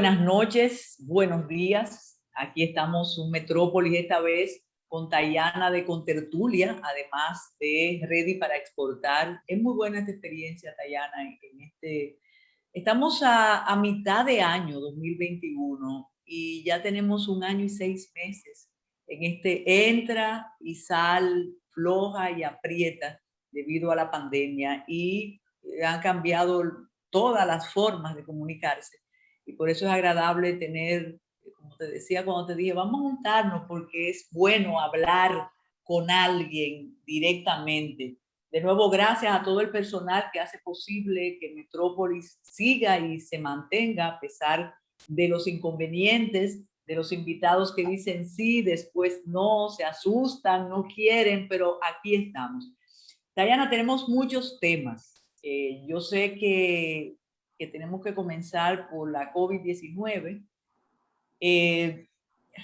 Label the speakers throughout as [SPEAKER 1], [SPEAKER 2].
[SPEAKER 1] buenas noches, buenos días. Aquí estamos en Metrópolis esta vez con Tayana de Contertulia, además de Ready para Exportar. Es muy buena esta experiencia, Tayana. Estamos a mitad de año 2021 y ya tenemos 1 año y 6 meses en este entra y sal, floja y aprieta debido a la pandemia, y han cambiado todas las formas de comunicarse. Y por eso es agradable tener, como te decía cuando te dije, vamos a juntarnos porque es bueno hablar con alguien directamente. De nuevo, gracias a todo el personal que hace posible que Metrópolis siga y se mantenga a pesar de los inconvenientes, de los invitados que dicen sí, después no, se asustan, no quieren, pero aquí estamos. Tayana, tenemos muchos temas. Yo sé que tenemos que comenzar por la COVID-19,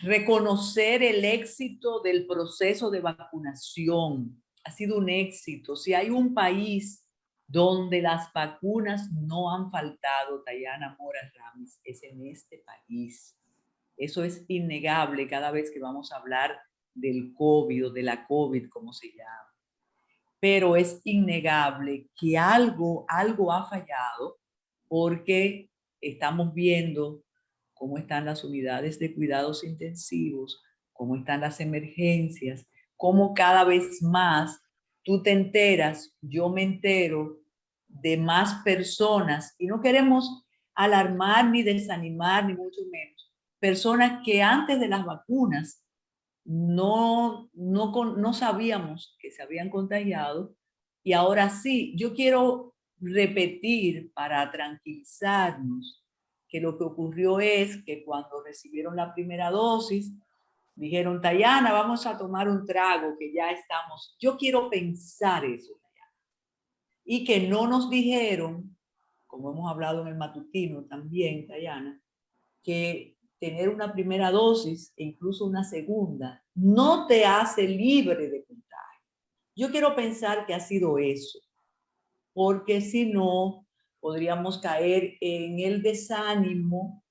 [SPEAKER 1] reconocer el éxito del proceso de vacunación. Ha sido un éxito. Si hay un país donde las vacunas no han faltado, Tayana Mora Ramis, es en este país. Eso es innegable cada vez que vamos a hablar del COVID o de la COVID, como se llama. Pero es innegable que algo ha fallado, porque estamos viendo cómo están las unidades de cuidados intensivos, cómo están las emergencias, cómo cada vez más tú te enteras, yo me entero de más personas, y no queremos alarmar ni desanimar, ni mucho menos, personas que antes de las vacunas no sabíamos que se habían contagiado, y ahora sí. Yo quiero repetir para tranquilizarnos que lo que ocurrió es que cuando recibieron la primera dosis, dijeron, Tayana, vamos a tomar un trago, que ya estamos. Yo quiero pensar eso, Tayana. Y que no nos dijeron, como hemos hablado en el matutino también, Tayana, que tener una primera dosis e incluso una segunda no te hace libre de contagio. Yo quiero pensar que ha sido eso, porque si no, podríamos caer en el desánimo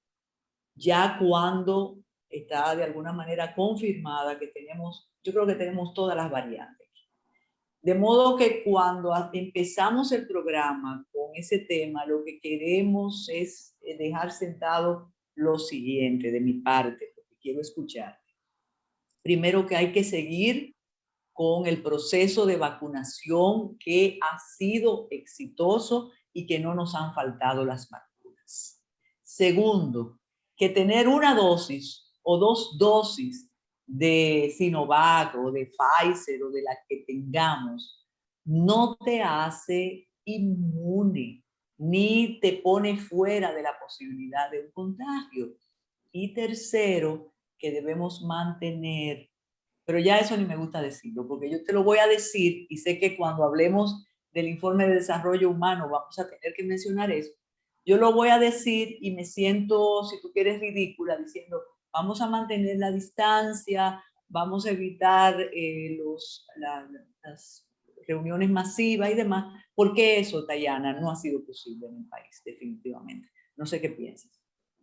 [SPEAKER 1] ya cuando está de alguna manera confirmada que tenemos, yo creo que tenemos todas las variantes. De modo que cuando empezamos el programa con ese tema, lo que queremos es dejar sentado lo siguiente de mi parte, porque quiero escuchar. Primero, que hay que seguir con el proceso de vacunación, que ha sido exitoso y que no nos han faltado las vacunas. Segundo, que tener una dosis o 2 dosis de Sinovac o de Pfizer o de la que tengamos no te hace inmune ni te pone fuera de la posibilidad de un contagio. Y tercero, que debemos mantener, pero ya eso ni me gusta decirlo, porque yo te lo voy a decir y sé que cuando hablemos del informe de desarrollo humano vamos a tener que mencionar eso. Yo lo voy a decir y me siento, si tú quieres, ridícula diciendo, vamos a mantener la distancia, vamos a evitar las reuniones masivas y demás, porque eso, Tayana, no ha sido posible en el país, definitivamente. No sé qué piensas.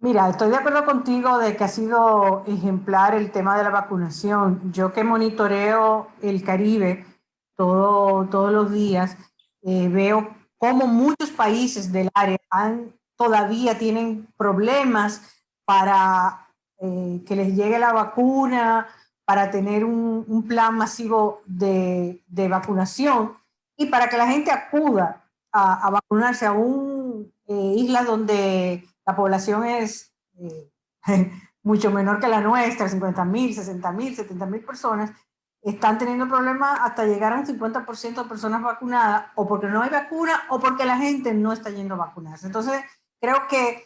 [SPEAKER 2] Mira, estoy de acuerdo contigo de que ha sido ejemplar el tema de la vacunación. Yo que monitoreo el Caribe todos los días, veo cómo muchos países del área todavía tienen problemas para que les llegue la vacuna, para tener un plan masivo de vacunación y para que la gente acuda a vacunarse a islas donde la población es mucho menor que la nuestra, 50.000, 60.000, 70.000 personas, están teniendo problemas hasta llegar a un 50% de personas vacunadas, o porque no hay vacuna o porque la gente no está yendo a vacunarse. Entonces, creo que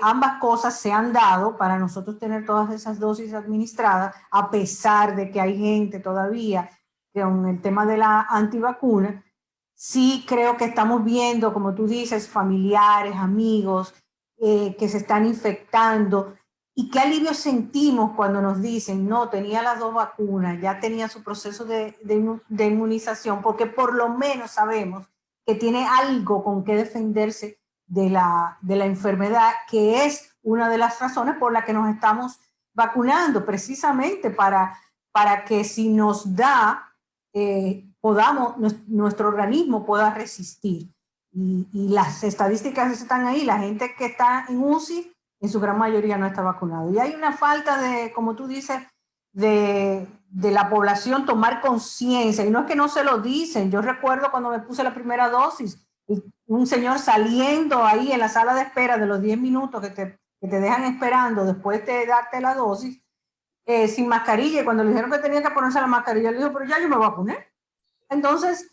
[SPEAKER 2] ambas cosas se han dado para nosotros tener todas esas dosis administradas, a pesar de que hay gente todavía con el tema de la antivacuna. Sí creo que estamos viendo, como tú dices, familiares, amigos, que se están infectando, y qué alivio sentimos cuando nos dicen, no, tenía las 2 vacunas, ya tenía su proceso de inmunización, porque por lo menos sabemos que tiene algo con qué defenderse de la enfermedad, que es una de las razones por las que nos estamos vacunando, precisamente para que si nos da, nuestro organismo pueda resistir. Y las estadísticas están ahí, la gente que está en UCI, en su gran mayoría no está vacunado. Y hay una falta de, como tú dices, de la población tomar conciencia, y no es que no se lo dicen. Yo recuerdo cuando me puse la primera dosis, un señor saliendo ahí en la sala de espera de los 10 minutos que te dejan esperando después de darte la dosis, sin mascarilla, y cuando le dijeron que tenía que ponerse la mascarilla, le dijo, pero ya yo me vacuné. Entonces,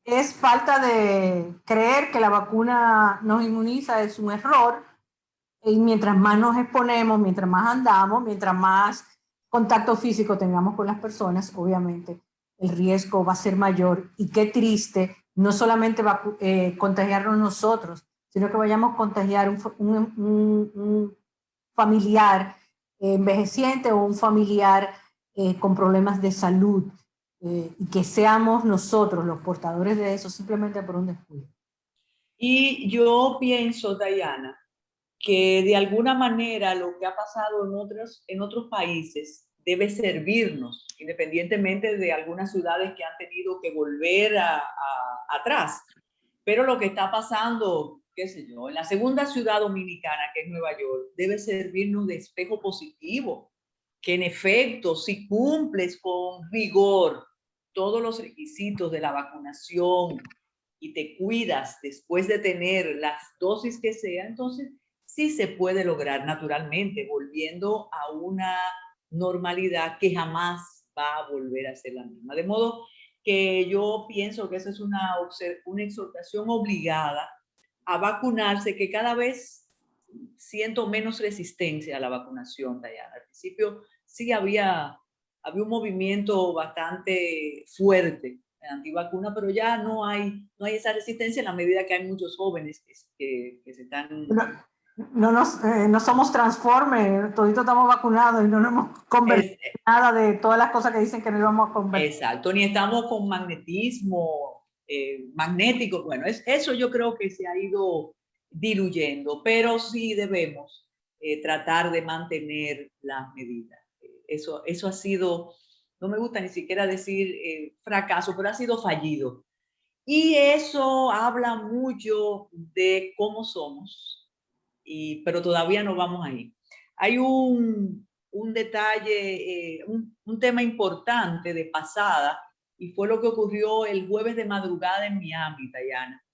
[SPEAKER 2] es falta de creer que la vacuna nos inmuniza, es un error, y mientras más nos exponemos, mientras más andamos, mientras más contacto físico tengamos con las personas, obviamente el riesgo va a ser mayor. Y qué triste, no solamente contagiarnos nosotros, sino que vayamos a contagiar un familiar envejeciente o un familiar con problemas de salud, y que seamos nosotros los portadores de eso simplemente por un descuido.
[SPEAKER 1] Y yo pienso, Dayana, que de alguna manera lo que ha pasado en otros países debe servirnos, independientemente de algunas ciudades que han tenido que volver atrás. Pero lo que está pasando, qué sé yo, en la segunda ciudad dominicana, que es Nueva York, debe servirnos de espejo positivo, que en efecto, si cumples con rigor todos los requisitos de la vacunación y te cuidas después de tener las dosis que sea, entonces sí se puede lograr naturalmente, volviendo a una normalidad que jamás va a volver a ser la misma. De modo que yo pienso que esa es una exhortación obligada a vacunarse, que cada vez siento menos resistencia a la vacunación, Dayana. Al principio sí había un movimiento bastante fuerte antivacuna, pero ya no hay esa resistencia en la medida que hay muchos jóvenes que se están...
[SPEAKER 2] No somos Transformers, toditos estamos vacunados y no nos hemos convertido en nada de todas las cosas que dicen que no íbamos a convertir.
[SPEAKER 1] Exacto, ni estamos con magnetismo magnético. Bueno, eso yo creo que se ha ido diluyendo, pero sí debemos tratar de mantener las medidas. Eso ha sido, no me gusta ni siquiera decir fracaso, pero ha sido fallido. Y eso habla mucho de cómo somos, pero todavía no vamos ahí. Hay un detalle, un tema importante de pasada, y fue lo que ocurrió el jueves de madrugada en Miami, Dayana.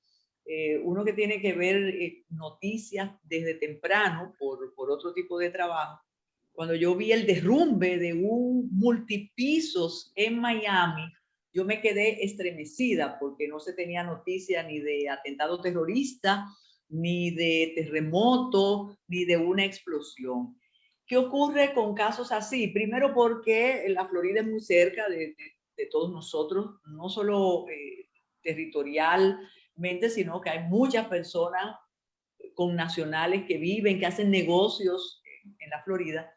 [SPEAKER 1] Uno que tiene que ver noticias desde temprano por otro tipo de trabajo. Cuando yo vi el derrumbe de un multipisos en Miami, yo me quedé estremecida porque no se tenía noticia ni de atentado terrorista, ni de terremoto, ni de una explosión. ¿Qué ocurre con casos así? Primero porque la Florida es muy cerca de todos nosotros, no solo territorialmente, sino que hay muchas personas con nacionales que viven, que hacen negocios en la Florida.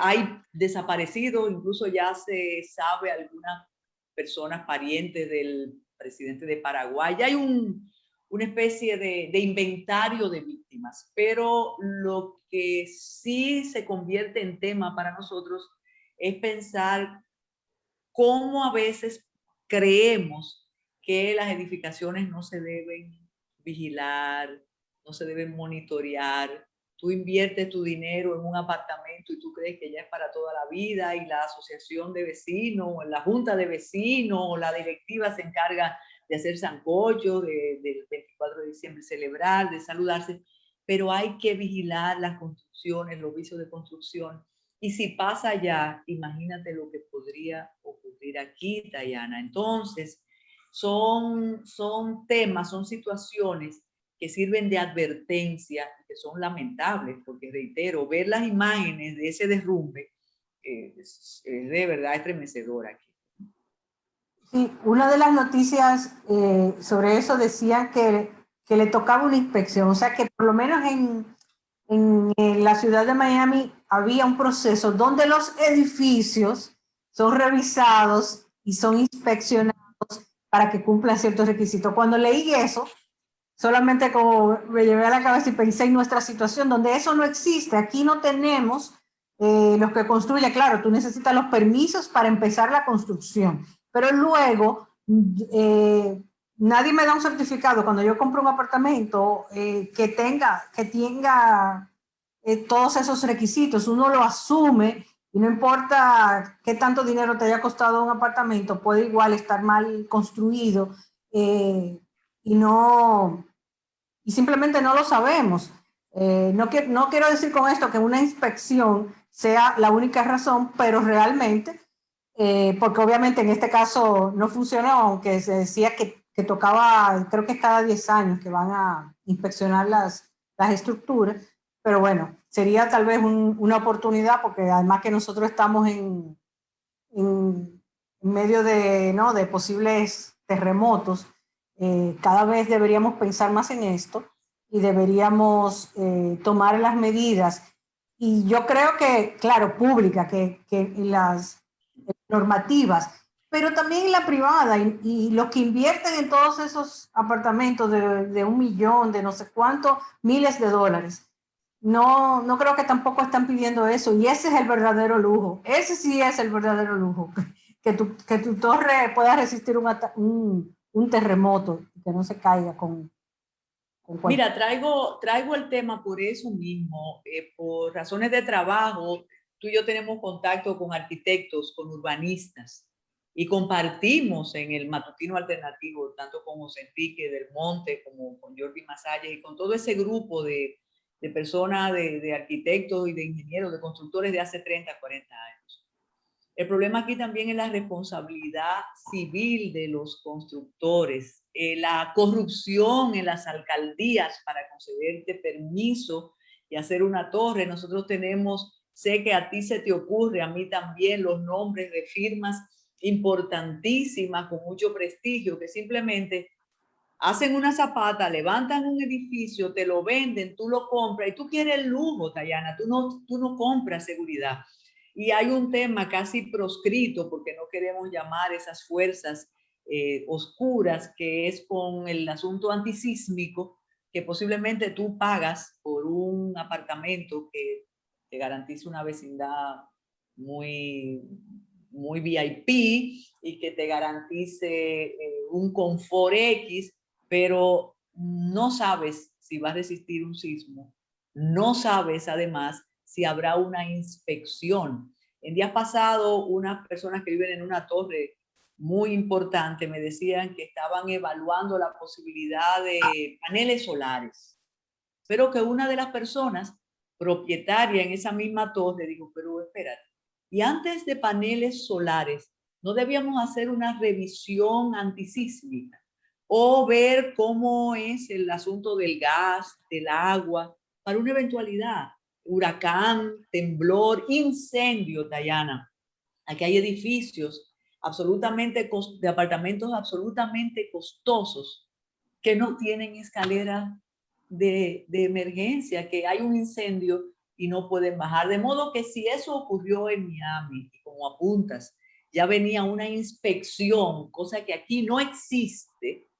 [SPEAKER 1] Hay desaparecidos, incluso ya se sabe algunas personas parientes del presidente de Paraguay. Ya hay una especie de inventario de víctimas, pero lo que sí se convierte en tema para nosotros es pensar cómo a veces creemos que las edificaciones no se deben vigilar, no se deben monitorear. Tú inviertes tu dinero en un apartamento y tú crees que ya es para toda la vida, y la asociación de vecinos, la junta de vecinos, la directiva se encarga de hacer sancocho, del 24 de diciembre celebrar, de saludarse, pero hay que vigilar las construcciones, los vicios de construcción. Y si pasa allá, imagínate lo que podría ocurrir aquí, Dayana. Entonces, son temas, son situaciones que sirven de advertencia, que son lamentables, porque reitero, ver las imágenes de ese derrumbe es de verdad estremecedor aquí.
[SPEAKER 2] Sí, una de las noticias sobre eso decía que le tocaba una inspección, o sea que por lo menos en la ciudad de Miami había un proceso donde los edificios son revisados y son inspeccionados para que cumplan ciertos requisitos. Cuando leí eso, solamente como me llevé a la cabeza y pensé en nuestra situación, donde eso no existe. Aquí no tenemos los que construyen. Claro, tú necesitas los permisos para empezar la construcción, pero luego nadie me da un certificado cuando yo compro un apartamento que tenga todos esos requisitos. Uno lo asume y no importa qué tanto dinero te haya costado un apartamento, puede igual estar mal construido y no, y simplemente no lo sabemos. No quiero decir con esto que una inspección sea la única razón, pero realmente, porque obviamente en este caso no funcionó, aunque se decía que tocaba, creo que es cada 10 años que van a inspeccionar las estructuras, pero bueno, sería tal vez una oportunidad, porque además que nosotros estamos en medio de, ¿no?, de posibles terremotos, cada vez deberíamos pensar más en esto y deberíamos tomar las medidas. Y yo creo que, claro, pública, que las normativas, pero también en la privada, y los que invierten en todos esos apartamentos de 1 millón, de no sé cuántos, miles de dólares. No creo que tampoco están pidiendo eso, y ese es el verdadero lujo. Ese sí es el verdadero lujo, que tu torre pueda resistir un terremoto, que no se caiga con cualquier...
[SPEAKER 1] Mira, traigo el tema por eso mismo, por razones de trabajo. Tú y yo tenemos contacto con arquitectos, con urbanistas, y compartimos en el Matutino Alternativo, tanto con José Enrique del Monte, como con Jordi Masaya, y con todo ese grupo de personas, de arquitectos y de ingenieros, de constructores de hace 30, 40 años. El problema aquí también es la responsabilidad civil de los constructores, la corrupción en las alcaldías para concederte permiso y hacer una torre. Nosotros tenemos, sé que a ti se te ocurre, a mí también, los nombres de firmas importantísimas con mucho prestigio que simplemente hacen una zapata, levantan un edificio, te lo venden, tú lo compras y tú quieres el lujo, Dayana, tú no compras seguridad. Y hay un tema casi proscrito, porque no queremos llamar esas fuerzas oscuras, que es con el asunto antisísmico, que posiblemente tú pagas por un apartamento que te garantice una vecindad muy, muy VIP y que te garantice un confort X, pero no sabes si va a resistir un sismo, no sabes además si habrá una inspección. En días pasados, unas personas que viven en una torre muy importante me decían que estaban evaluando la posibilidad de paneles solares, pero que una de las personas propietaria en esa misma torre dijo, pero espérate, y antes de paneles solares, ¿no debíamos hacer una revisión antisísmica o ver cómo es el asunto del gas, del agua, para una eventualidad? Huracán, temblor, incendio, Dayana. Aquí hay edificios absolutamente de apartamentos absolutamente costosos que no tienen escalera de emergencia, que hay un incendio y no pueden bajar. De modo que si eso ocurrió en Miami, y como apuntas, ya venía una inspección, cosa que aquí no existe,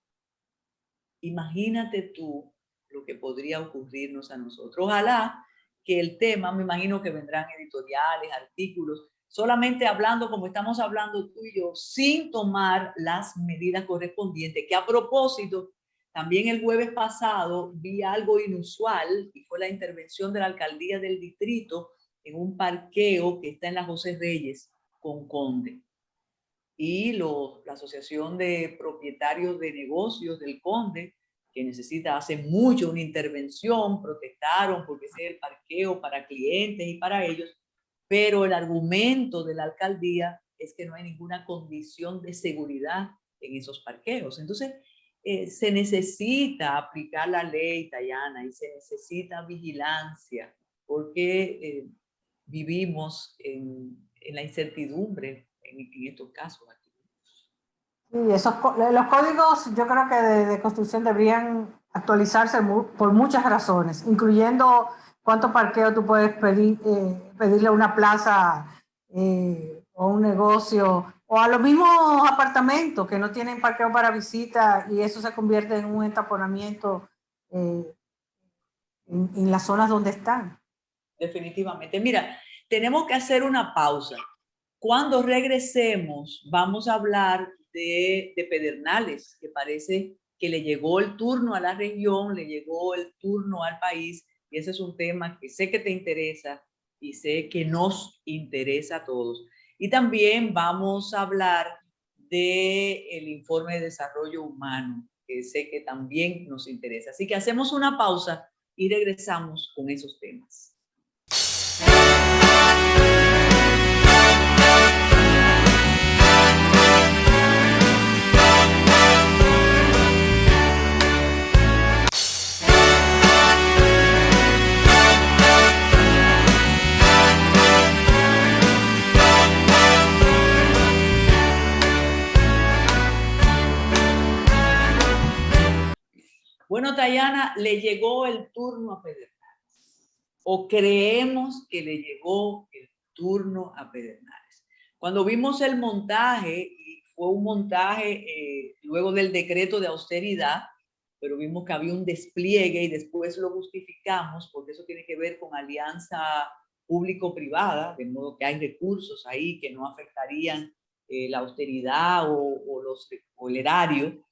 [SPEAKER 1] imagínate tú lo que podría ocurrirnos a nosotros. Ojalá que el tema, me imagino que vendrán editoriales, artículos, solamente hablando como estamos hablando tú y yo, sin tomar las medidas correspondientes, que a propósito, también el jueves pasado vi algo inusual y fue la intervención de la alcaldía del distrito en un parqueo que está en la José Reyes con Conde. Y la Asociación de Propietarios de Negocios del Conde, que necesita hace mucho una intervención, protestaron porque ese es el parqueo para clientes y para ellos, pero el argumento de la alcaldía es que no hay ninguna condición de seguridad en esos parqueos. Entonces, se necesita aplicar la ley, Dayana, y se necesita vigilancia, porque vivimos en la incertidumbre en estos casos.
[SPEAKER 2] Sí, los códigos yo creo que de construcción deberían actualizarse por muchas razones, incluyendo cuánto parqueo tú puedes pedirle a una plaza o un negocio O a los mismos apartamentos que no tienen parqueo para visita y eso se convierte en un entaponamiento en las zonas donde están.
[SPEAKER 1] Definitivamente. Mira, tenemos que hacer una pausa. Cuando regresemos, vamos a hablar de Pedernales, que parece que le llegó el turno a la región, le llegó el turno al país, y ese es un tema que sé que te interesa y sé que nos interesa a todos. Y también vamos a hablar del informe de desarrollo humano, que sé que también nos interesa. Así que hacemos una pausa y regresamos con esos temas. Bueno, Tayana, le llegó el turno a Pedernales. O creemos que le llegó el turno a Pedernales. Cuando vimos el montaje, y fue un montaje luego del decreto de austeridad, pero vimos que había un despliegue y después lo justificamos porque eso tiene que ver con alianza público-privada, de modo que hay recursos ahí que no afectarían la austeridad o el erario.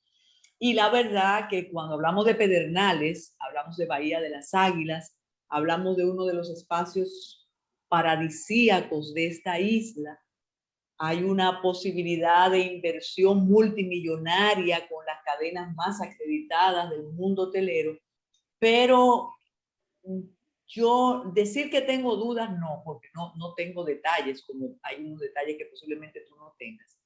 [SPEAKER 1] Y la verdad que cuando hablamos de Pedernales, hablamos de Bahía de las Águilas, hablamos de uno de los espacios paradisíacos de esta isla. Hay una posibilidad de inversión multimillonaria con las cadenas más acreditadas del mundo hotelero, pero yo decir que tengo dudas, no, porque no tengo detalles, como hay unos detalles que posiblemente tú no tengas.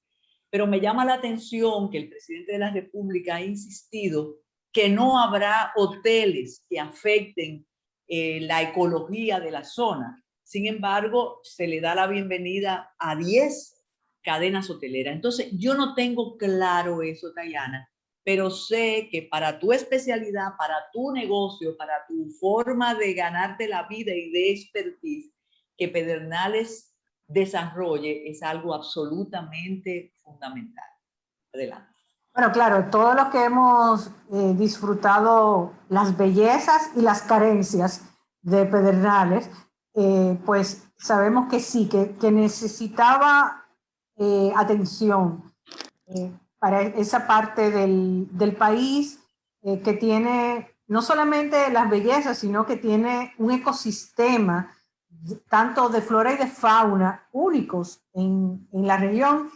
[SPEAKER 1] Pero me llama la atención que el presidente de la República ha insistido que no habrá hoteles que afecten la ecología de la zona. Sin embargo, se le da la bienvenida a 10 cadenas hoteleras. Entonces, yo no tengo claro eso, Tayana, pero sé que para tu especialidad, para tu negocio, para tu forma de ganarte la vida y de expertise, que Pedernales desarrolle es algo absolutamente fundamental. Adelante.
[SPEAKER 2] Bueno, claro, todos los que hemos disfrutado las bellezas y las carencias de Pedernales, pues sabemos que sí, que necesitaba atención para esa parte del país que tiene no solamente las bellezas, sino que tiene un ecosistema tanto de flora y de fauna únicos en la región.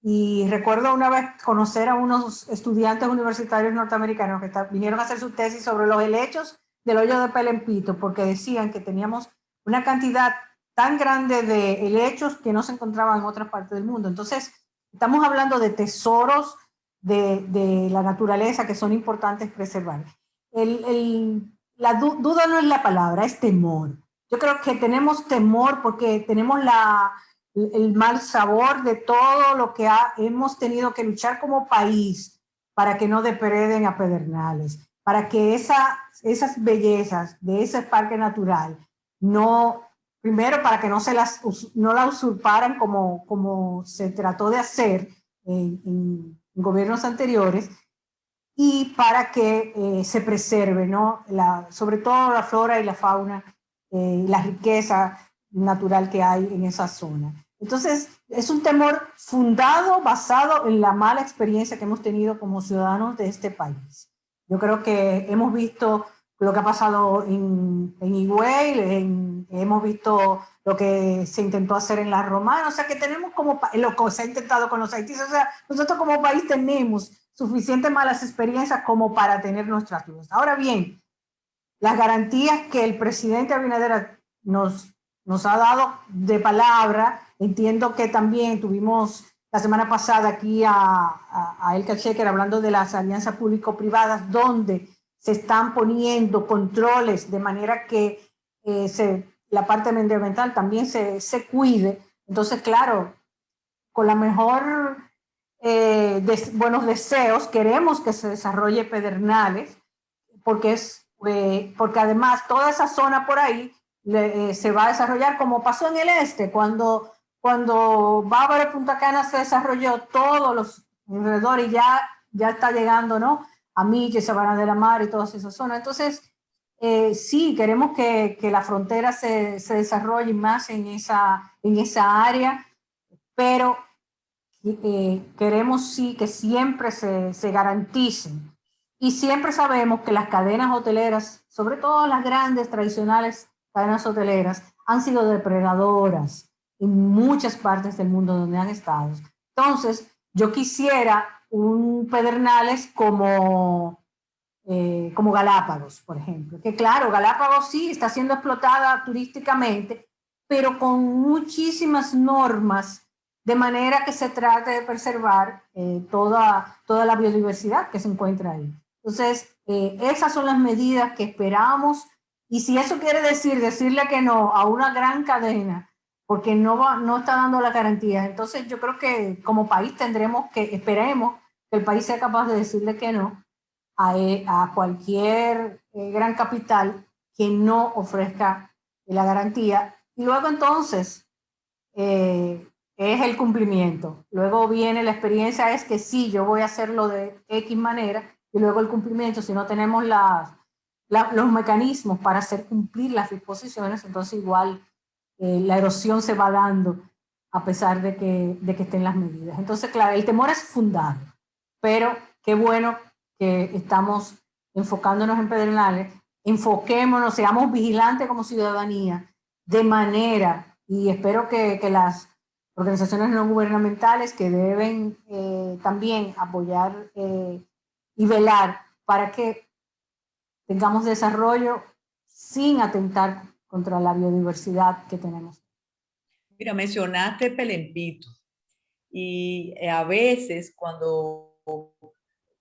[SPEAKER 2] Y recuerdo una vez conocer a unos estudiantes universitarios norteamericanos que vinieron a hacer su tesis sobre los helechos del hoyo de Pelempito, porque decían que teníamos una cantidad tan grande de helechos que no se encontraban en otras partes del mundo. Entonces, estamos hablando de tesoros de la naturaleza que son importantes preservar. La duda no es la palabra, es temor. Yo creo que tenemos temor porque tenemos el mal sabor de todo lo que hemos tenido que luchar como país para que no depreden a Pedernales, para que esas bellezas de ese parque natural no, primero para que no la usurparan como se trató de hacer en gobiernos anteriores, y para que se preserve, ¿no? Sobre todo la flora y la fauna, la riqueza natural que hay en esa zona. Entonces, es un temor fundado, basado en la mala experiencia que hemos tenido como ciudadanos de este país. Yo creo que hemos visto lo que ha pasado en Higüey, hemos visto lo que se intentó hacer en La Romana, o sea que tenemos lo que se ha intentado con los haitíes, o sea, nosotros como país tenemos suficientes malas experiencias como para tener nuestras dudas. Ahora bien, las garantías que el presidente Abinader nos ha dado de palabra, entiendo que también tuvimos la semana pasada aquí a Elka Checker hablando de las alianzas público-privadas, donde se están poniendo controles de manera que la parte medioambiental también se cuide. Entonces, claro, con la mejor buenos deseos, queremos que se desarrolle Pedernales, porque además toda esa zona por ahí se va a desarrollar como pasó en el este, cuando cuando Bávaro Punta Cana se desarrolló, todos los alrededores ya está llegando, ¿no? A Miche, Sabana de la Mar y todas esas zonas. Entonces, sí, queremos que la frontera se desarrolle más en esa área, pero queremos sí que siempre se garanticen. Y siempre sabemos que las cadenas hoteleras, sobre todo las grandes tradicionales cadenas hoteleras, han sido depredadoras en muchas partes del mundo donde han estado. Entonces, yo quisiera un Pedernales como Galápagos, por ejemplo. Que claro, Galápagos sí está siendo explotada turísticamente, pero con muchísimas normas, de manera que se trate de preservar toda la biodiversidad que se encuentra ahí. Entonces, esas son las medidas que esperamos, y si eso quiere decirle que no a una gran cadena, porque no está dando la garantía, entonces yo creo que como país esperemos que el país sea capaz de decirle que no a cualquier gran capital que no ofrezca la garantía. Y luego entonces es el cumplimiento. Luego viene la experiencia, es que sí, yo voy a hacerlo de X manera, y luego el cumplimiento, si no tenemos los mecanismos para hacer cumplir las disposiciones, entonces igual la erosión se va dando a pesar de que estén las medidas. Entonces, claro, el temor es fundado, pero qué bueno que estamos enfocándonos en Pedernales, enfoquémonos, seamos vigilantes como ciudadanía, de manera, y espero que las organizaciones no gubernamentales que deben también apoyar y velar para que tengamos desarrollo sin atentar contra la biodiversidad que tenemos.
[SPEAKER 1] Mira, mencionaste Pelempito y a veces cuando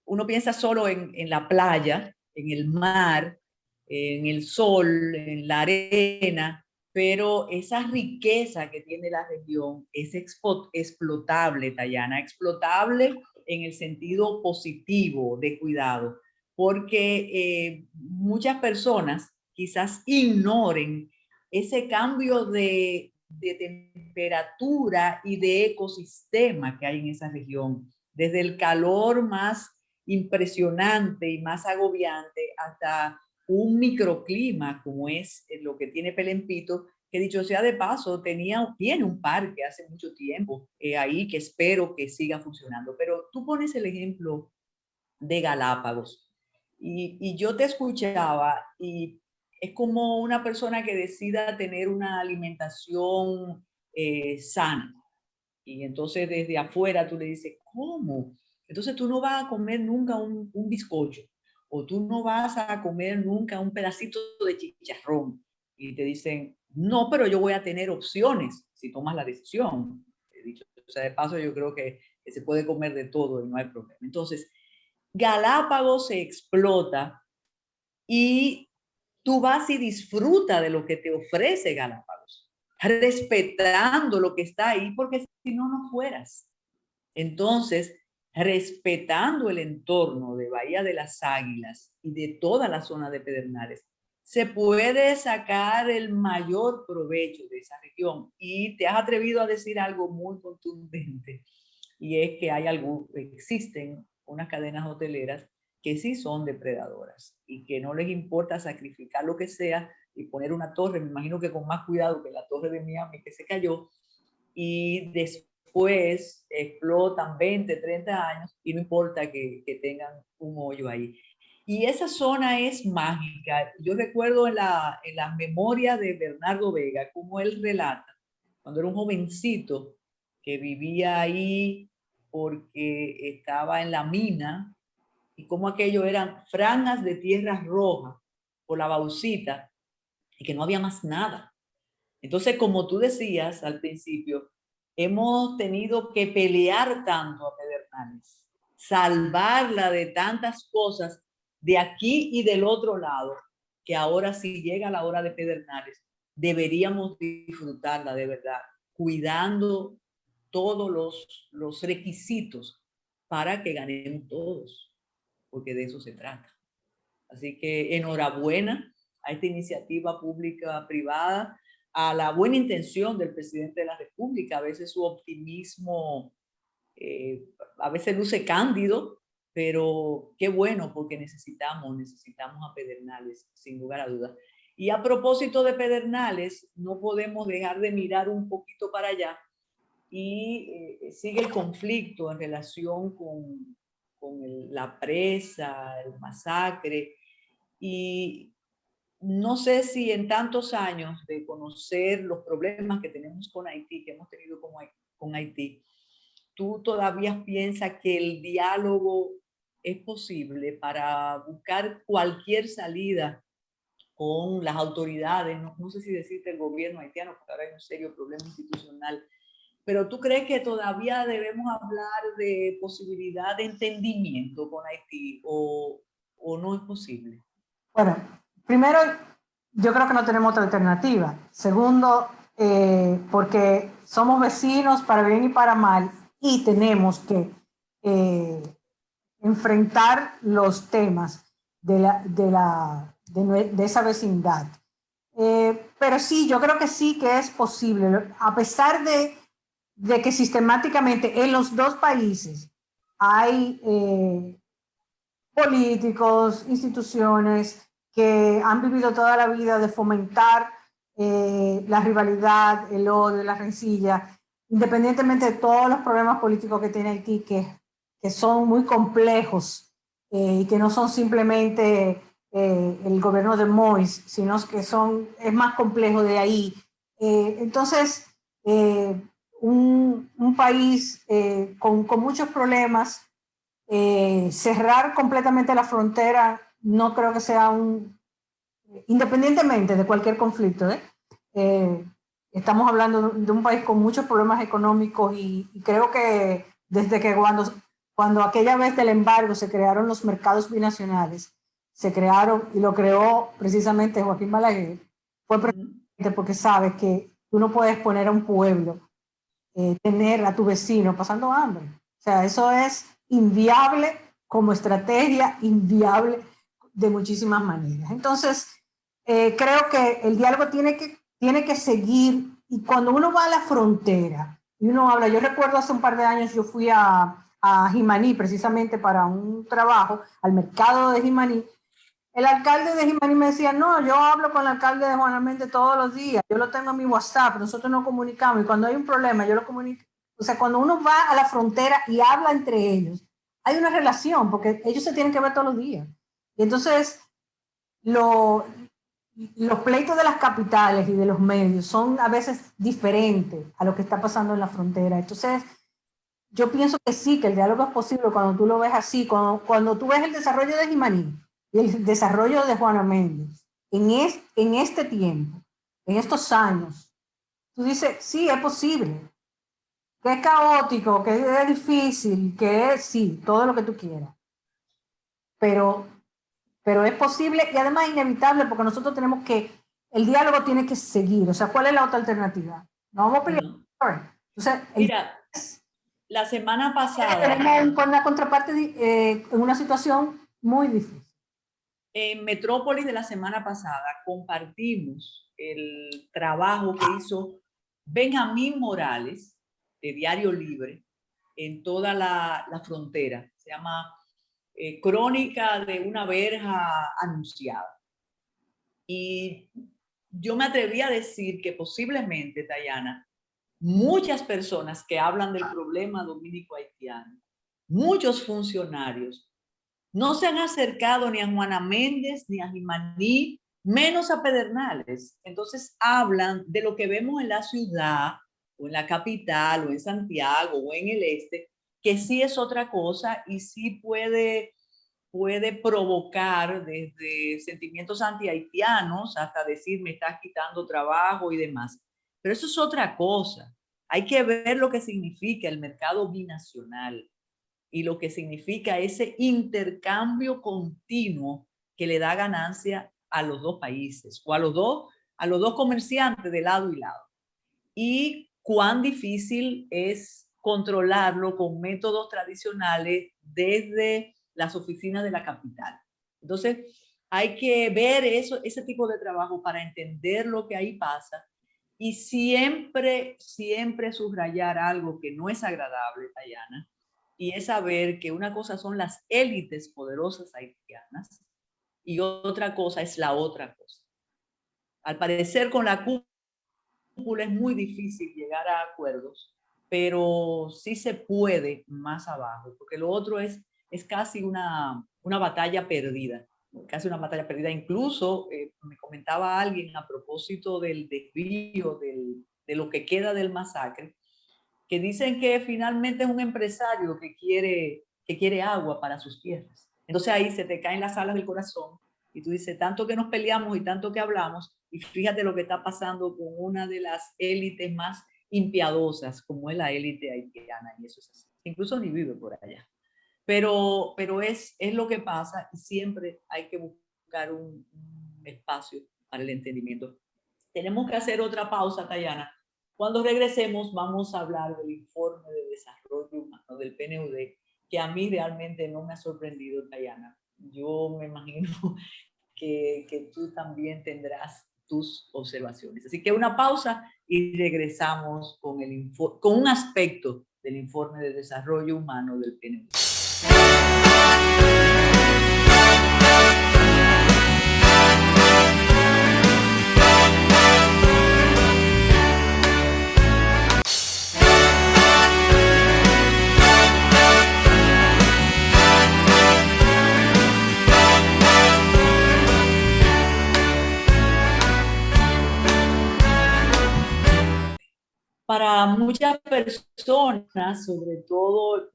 [SPEAKER 1] uno piensa solo en la playa, en el mar, en el sol, en la arena, pero esa riqueza que tiene la región es explotable, Tayana, explotable en el sentido positivo de cuidado, porque muchas personas quizás ignoren ese cambio de temperatura y de ecosistema que hay en esa región, desde el calor más impresionante y más agobiante hasta un microclima como es lo que tiene Pelempito, que dicho sea de paso, tiene un parque hace mucho tiempo ahí que espero que siga funcionando. Pero tú pones el ejemplo de Galápagos y yo te escuchaba y es como una persona que decida tener una alimentación sana. Y entonces desde afuera tú le dices, ¿cómo? Entonces tú no vas a comer nunca un bizcocho o tú no vas a comer nunca un pedacito de chicharrón. Y te dicen, no, pero yo voy a tener opciones si tomas la decisión. He dicho, o sea, de paso yo creo que se puede comer de todo y no hay problema. Entonces, Galápagos se explota y tú vas y disfrutas de lo que te ofrece Galápagos, respetando lo que está ahí, porque si no, no fueras. Entonces, respetando el entorno de Bahía de las Águilas y de toda la zona de Pedernales, se puede sacar el mayor provecho de esa región. Y te has atrevido a decir algo muy contundente, y es que existen unas cadenas hoteleras que sí son depredadoras y que no les importa sacrificar lo que sea y poner una torre, me imagino que con más cuidado que la torre de Miami que se cayó, y después explotan 20, 30 años y no importa que tengan un hoyo ahí. Y esa zona es mágica. Yo recuerdo en las memorias de Bernardo Vega, como él relata, cuando era un jovencito que vivía ahí porque estaba en la mina y como aquello eran franjas de tierra roja por la bauxita y que no había más nada. Entonces, como tú decías al principio, hemos tenido que pelear tanto a Pedernales, salvarla de tantas cosas de aquí y del otro lado, que ahora si llega la hora de Pedernales, deberíamos disfrutarla de verdad, cuidando todos los requisitos para que ganemos todos, porque de eso se trata. Así que enhorabuena a esta iniciativa pública privada, a la buena intención del presidente de la República. A veces su optimismo a veces luce cándido, pero qué bueno, porque necesitamos a Pedernales, sin lugar a dudas. Y a propósito de Pedernales, no podemos dejar de mirar un poquito para allá y sigue el conflicto en relación con la presa, el masacre. Y no sé si en tantos años de conocer los problemas que tenemos con Haití, que hemos tenido con Haití, tú todavía piensas que el diálogo es posible para buscar cualquier salida con las autoridades, no sé si decirte el gobierno haitiano, porque ahora hay un serio problema institucional, pero tú crees que todavía debemos hablar de posibilidad de entendimiento con Haití o no es posible?
[SPEAKER 2] Bueno, primero, yo creo que no tenemos otra alternativa. Segundo, porque somos vecinos para bien y para mal y tenemos que enfrentar los temas de esa vecindad. Pero sí, yo creo que sí que es posible, a pesar de que sistemáticamente en los dos países hay políticos, instituciones que han vivido toda la vida de fomentar la rivalidad, el odio, la rencilla, independientemente de todos los problemas políticos que tiene Haití, que son muy complejos y que no son simplemente el gobierno de Moïse, sino que es más complejo de ahí. Entonces, un país con muchos problemas, cerrar completamente la frontera no creo que sea independientemente de cualquier conflicto, estamos hablando de un país con muchos problemas económicos y creo que desde que cuando aquella vez del embargo se crearon los mercados binacionales, se crearon y lo creó precisamente Joaquín Balaguer, fue precisamente porque sabe que tú no puedes poner a un pueblo, tener a tu vecino pasando hambre. O sea, eso es inviable como estrategia, inviable de muchísimas maneras. Entonces, creo que el diálogo tiene que seguir, y cuando uno va a la frontera y uno habla, yo recuerdo hace un par de años yo fui a Jimaní precisamente para un trabajo, al mercado de Jimaní. El alcalde de Jimaní me decía, no, yo hablo con el alcalde de Juana Méndez todos los días, yo lo tengo en mi WhatsApp, nosotros nos comunicamos y cuando hay un problema yo lo comunico. O sea, cuando uno va a la frontera y habla entre ellos, hay una relación porque ellos se tienen que ver todos los días. Y entonces, los pleitos de las capitales y de los medios son a veces diferentes a lo que está pasando en la frontera. Entonces, yo pienso que sí, que el diálogo es posible cuando tú lo ves así, cuando tú ves el desarrollo de Jimaní y el desarrollo de Juana Méndez en este tiempo, en estos años, tú dices, sí, es posible, que es caótico, que es difícil, que es, sí, todo lo que tú quieras, pero, pero es posible y además inevitable porque nosotros tenemos el diálogo tiene que seguir, o sea, ¿cuál es la otra alternativa? No vamos a pelear.
[SPEAKER 1] No.
[SPEAKER 2] Entonces,
[SPEAKER 1] Mira, la semana pasada
[SPEAKER 2] tenemos una contraparte en una situación muy difícil.
[SPEAKER 1] en Metrópolis de la semana pasada compartimos el trabajo que hizo Benjamín Morales de Diario Libre en toda la frontera. Se llama Crónica de una verja anunciada. Y yo me atreví a decir que posiblemente, Tayana, muchas personas que hablan del problema dominico-haitiano, muchos funcionarios, no se han acercado ni a Juana Méndez, ni a Jimaní, menos a Pedernales. Entonces hablan de lo que vemos en la ciudad, o en la capital, o en Santiago, o en el este, que sí es otra cosa y sí puede provocar desde sentimientos anti-haitianos hasta decir me estás quitando trabajo y demás. Pero eso es otra cosa. Hay que ver lo que significa el mercado binacional y lo que significa ese intercambio continuo que le da ganancia a los dos países o a los dos comerciantes de lado y lado. Y cuán difícil es controlarlo con métodos tradicionales desde las oficinas de la capital. Entonces, hay que ver ese tipo de trabajo para entender lo que ahí pasa Y siempre, siempre subrayar algo que no es agradable, Dayana, y es saber que una cosa son las élites poderosas haitianas y otra cosa es la otra cosa. Al parecer con la cúpula es muy difícil llegar a acuerdos, pero sí se puede más abajo, porque lo otro es casi una batalla perdida, casi una batalla perdida. Incluso me comentaba alguien a propósito del desvío de lo que queda del masacre, que dicen que finalmente es un empresario que quiere agua para sus tierras. Entonces ahí se te caen las alas del corazón y tú dices, tanto que nos peleamos y tanto que hablamos, y fíjate lo que está pasando con una de las élites más impiadosas, como es la élite haitiana, y eso es así. Incluso ni vive por allá. Pero es lo que pasa y siempre hay que buscar un espacio para el entendimiento. Tenemos que hacer otra pausa, Tayana. Cuando regresemos vamos a hablar del informe de desarrollo humano del PNUD, que a mí realmente no me ha sorprendido, Tayana. Yo me imagino que tú también tendrás tus observaciones. Así que una pausa y regresamos con un aspecto del informe de desarrollo humano del PNUD. Para muchas personas, sobre todo,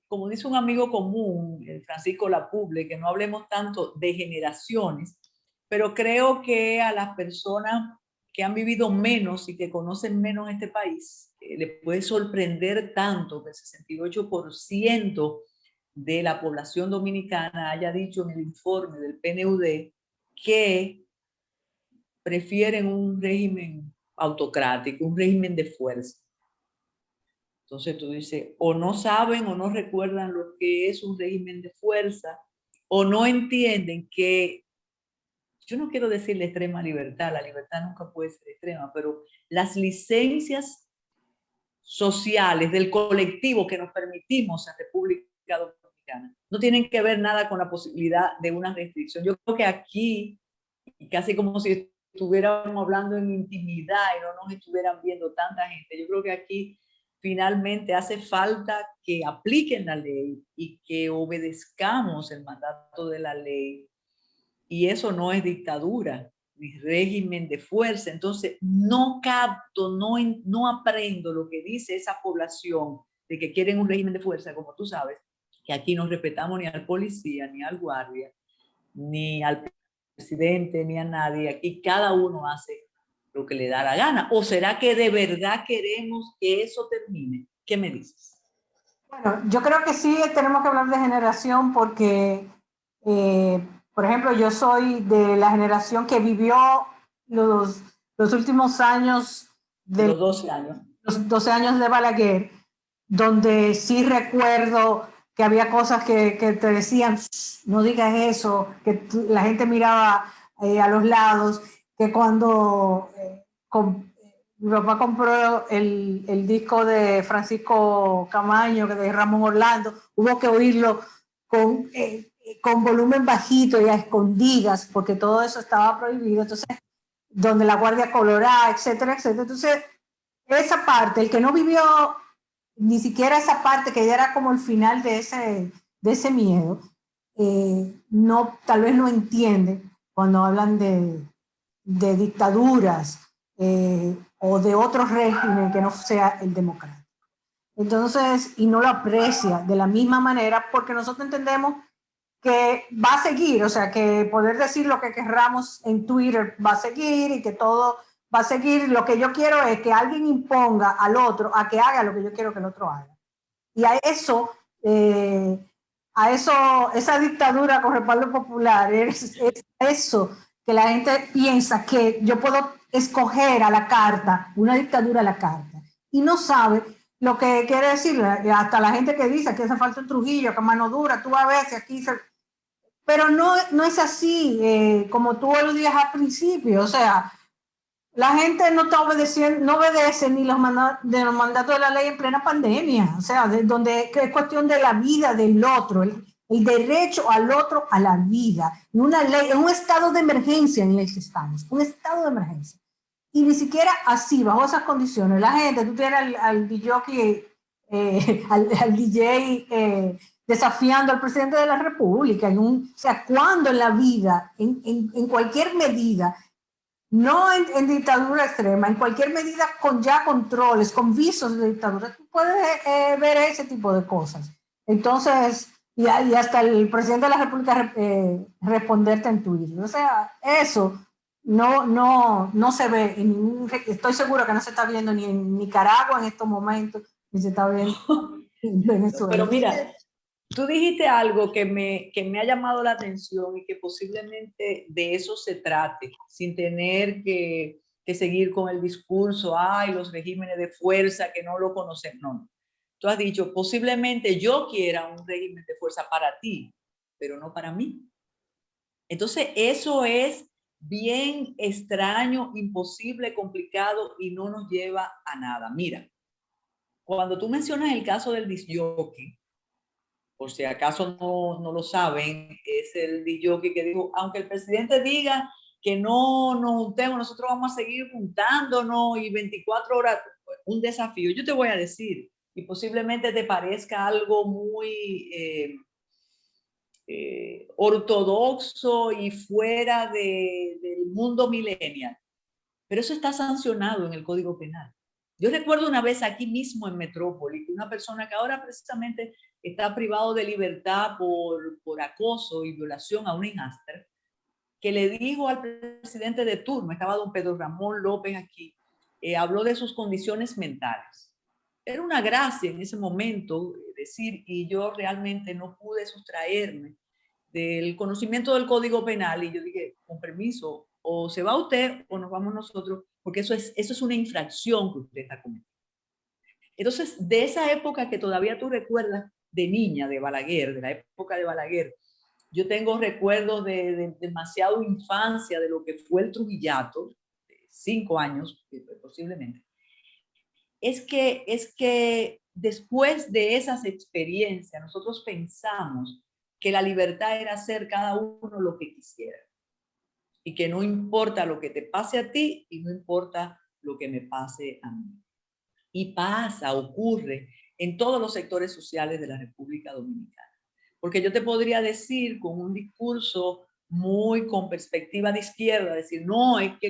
[SPEAKER 1] como dice un amigo común, Francisco Lapuble, que no hablemos tanto de generaciones, pero creo que a las personas que han vivido menos y que conocen menos este país, le puede sorprender tanto que el 68% de la población dominicana haya dicho en el informe del PNUD que prefieren un régimen autocrático, un régimen de fuerza. Entonces tú dices, o no saben o no recuerdan lo que es un régimen de fuerza, o no entienden que, yo no quiero decir la extrema libertad, la libertad nunca puede ser extrema, pero las licencias sociales del colectivo que nos permitimos en República Dominicana no tienen que ver nada con la posibilidad de una restricción. Yo creo que aquí, casi como si estuviéramos hablando en intimidad y no nos estuvieran viendo tanta gente, yo creo que aquí finalmente hace falta que apliquen la ley y que obedezcamos el mandato de la ley. Y eso no es dictadura ni régimen de fuerza. Entonces no capto, no aprendo lo que dice esa población de que quieren un régimen de fuerza, como tú sabes, que aquí no respetamos ni al policía, ni al guardia, ni al presidente, ni a nadie. Aquí cada uno hace lo que le da la gana. ¿O será que de verdad queremos que eso termine? ¿Qué me dices?
[SPEAKER 2] Bueno, yo creo que sí tenemos que hablar de generación porque, por ejemplo, yo soy de la generación que vivió los últimos años de
[SPEAKER 1] los 12 años.
[SPEAKER 2] Los 12 años de Balaguer, donde sí recuerdo que había cosas que te decían, no digas eso, que la gente miraba a los lados, que cuando mi papá compró el disco de Francisco Camaño, de Ramón Orlando, hubo que oírlo con volumen bajito y a escondidas, porque todo eso estaba prohibido, entonces, donde la Guardia Colorada, etcétera, etcétera. Entonces, esa parte, el que no vivió ni siquiera esa parte que ya era como el final de ese miedo, no, tal vez no entiende cuando hablan de dictaduras o de otro régimen que no sea el democrático. Entonces, y no lo aprecia de la misma manera porque nosotros entendemos que va a seguir, o sea, que poder decir lo que querramos en Twitter va a seguir y que todo va a seguir. Lo que yo quiero es que alguien imponga al otro a que haga lo que yo quiero que el otro haga. Y esa dictadura con respaldo popular, es eso que la gente piensa que yo puedo escoger a la carta, una dictadura a la carta, y no sabe lo que quiere decir. Hasta la gente que dice que hace falta un Trujillo, que mano dura, tú a ver si aquí pero no es así, como tú aludías al principio, o sea, La gente no está obedeciendo, no obedece ni de los mandatos de la ley en plena pandemia. O sea, donde que es cuestión de la vida del otro, el derecho al otro a la vida. Y una ley, en un estado de emergencia en el que estamos, un estado de emergencia. Y ni siquiera así, bajo esas condiciones, la gente, tú tienes al DJ, al DJ desafiando al presidente de la República. O sea, cuando en la vida, en cualquier medida, no en dictadura extrema, en cualquier medida con ya controles, con visos de dictadura, tú puedes ver ese tipo de cosas. Entonces, y hasta el presidente de la República responderte en Twitter. O sea, eso no se ve, estoy seguro que no se está viendo ni en Nicaragua en estos momentos, ni se está viendo en Venezuela.
[SPEAKER 1] Pero mira, tú dijiste algo que me ha llamado la atención y que posiblemente de eso se trate, sin tener que seguir con el discurso, ay, los regímenes de fuerza que no lo conocen. No, tú has dicho, posiblemente yo quiera un régimen de fuerza para ti, pero no para mí. Entonces, eso es bien extraño, imposible, complicado y no nos lleva a nada. Mira, cuando tú mencionas el caso del disjockey, por si acaso no lo saben, es el DJ que dijo, aunque el presidente diga que no nos juntemos, nosotros vamos a seguir juntándonos y 24 horas, un desafío. Yo te voy a decir, y posiblemente te parezca algo muy ortodoxo y fuera del mundo millennial, pero eso está sancionado en el Código Penal. Yo recuerdo una vez aquí mismo en Metrópoli, una persona que ahora precisamente está privado de libertad por acoso y violación a una hijastra, que le dijo al presidente de turno, estaba don Pedro Ramón López aquí, habló de sus condiciones mentales. Era una gracia en ese momento decir, y yo realmente no pude sustraerme del conocimiento del Código Penal, y yo dije, con permiso, o se va usted o nos vamos nosotros, porque eso es una infracción que usted está cometiendo. Entonces, de esa época que todavía tú recuerdas de niña, de Balaguer, de la época de Balaguer, yo tengo recuerdos de demasiado infancia de lo que fue el Trujillato, de 5 años posiblemente. Es que después de esas experiencias nosotros pensamos que la libertad era hacer cada uno lo que quisiera y que no importa lo que te pase a ti y no importa lo que me pase a mí. Y pasa, ocurre en todos los sectores sociales de la República Dominicana. Porque yo te podría decir con un discurso muy con perspectiva de izquierda, decir, no, es que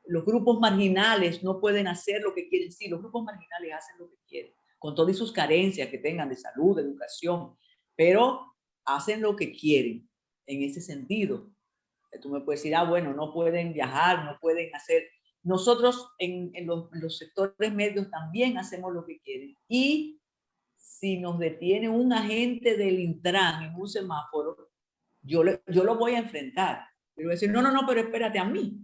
[SPEAKER 1] los grupos marginales no pueden hacer lo que quieren. Sí, los grupos marginales hacen lo que quieren, con todas sus carencias que tengan de salud, de educación, pero hacen lo que quieren en ese sentido. Tú me puedes decir, ah, bueno, no pueden viajar, no pueden hacer. Nosotros en los sectores medios también hacemos lo que quieren. Y si nos detiene un agente del Intran en un semáforo, yo lo voy a enfrentar. Pero voy a decir, no, pero espérate a mí.